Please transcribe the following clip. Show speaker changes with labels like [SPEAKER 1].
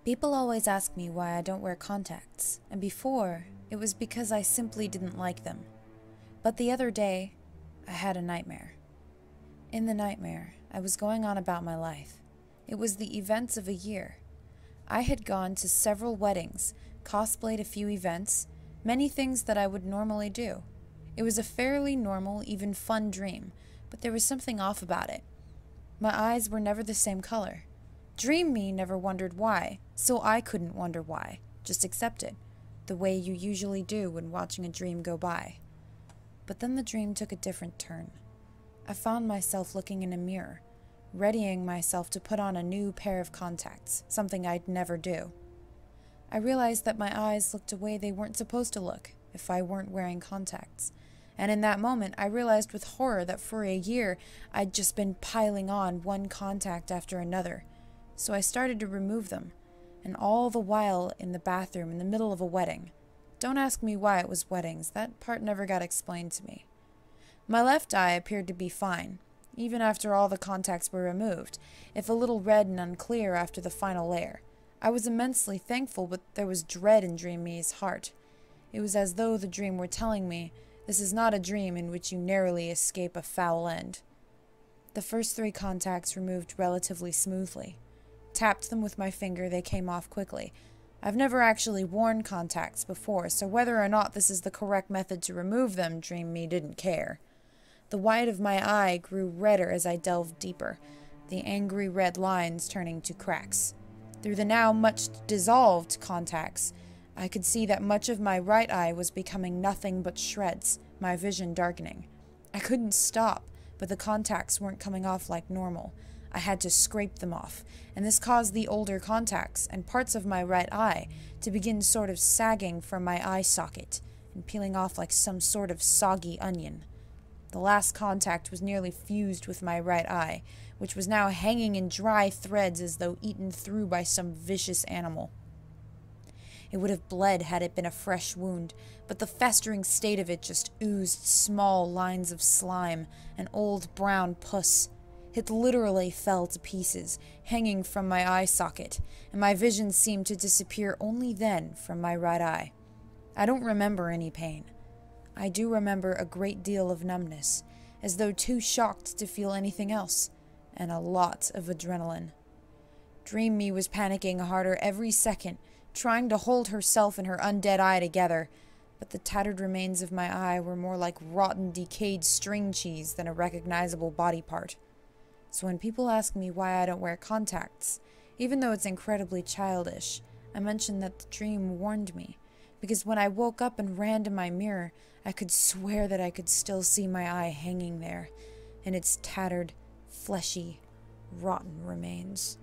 [SPEAKER 1] People always ask me why I don't wear contacts, and before, it was because I simply didn't like them. But the other day, I had a nightmare. In the nightmare, I was going on about my life. It was the events of a year. I had gone to several weddings, cosplayed a few events, many things that I would normally do. It was a fairly normal, even fun dream, but there was something off about it. My eyes were never the same color. Dream me never wondered why, so I couldn't wonder why, just accept it, the way you usually do when watching a dream go by. But then the dream took a different turn. I found myself looking in a mirror, readying myself to put on a new pair of contacts, something I'd never do. I realized that my eyes looked a way they weren't supposed to look if I weren't wearing contacts. And in that moment, I realized with horror that for a year, I'd just been piling on one contact after another. So I started to remove them, and all the while in the bathroom in the middle of a wedding. Don't ask me why it was weddings, that part never got explained to me. My left eye appeared to be fine, even after all the contacts were removed, if a little red and unclear after the final layer. I was immensely thankful, but there was dread in Dream Me's heart. It was as though the dream were telling me, this is not a dream in which you narrowly escape a foul end. The first 3 contacts removed relatively smoothly. Tapped them with my finger, they came off quickly. I've never actually worn contacts before, so whether or not this is the correct method to remove them, Dream Me didn't care. The white of my eye grew redder as I delved deeper, the angry red lines turning to cracks. Through the now much dissolved contacts, I could see that much of my right eye was becoming nothing but shreds, my vision darkening. I couldn't stop, but the contacts weren't coming off like normal. I had to scrape them off, and this caused the older contacts and parts of my right eye to begin sort of sagging from my eye socket and peeling off like some sort of soggy onion. The last contact was nearly fused with my right eye, which was now hanging in dry threads as though eaten through by some vicious animal. It would have bled had it been a fresh wound, but the festering state of it just oozed small lines of slime, an old brown pus. It literally fell to pieces, hanging from my eye socket, and my vision seemed to disappear only then from my right eye. I don't remember any pain. I do remember a great deal of numbness, as though too shocked to feel anything else, and a lot of adrenaline. Dream Me was panicking harder every second, trying to hold herself and her undead eye together, but the tattered remains of my eye were more like rotten, decayed string cheese than a recognizable body part. So when people ask me why I don't wear contacts, even though it's incredibly childish, I mention that the dream warned me, because when I woke up and ran to my mirror, I could swear that I could still see my eye hanging there, in its tattered, fleshy, rotten remains.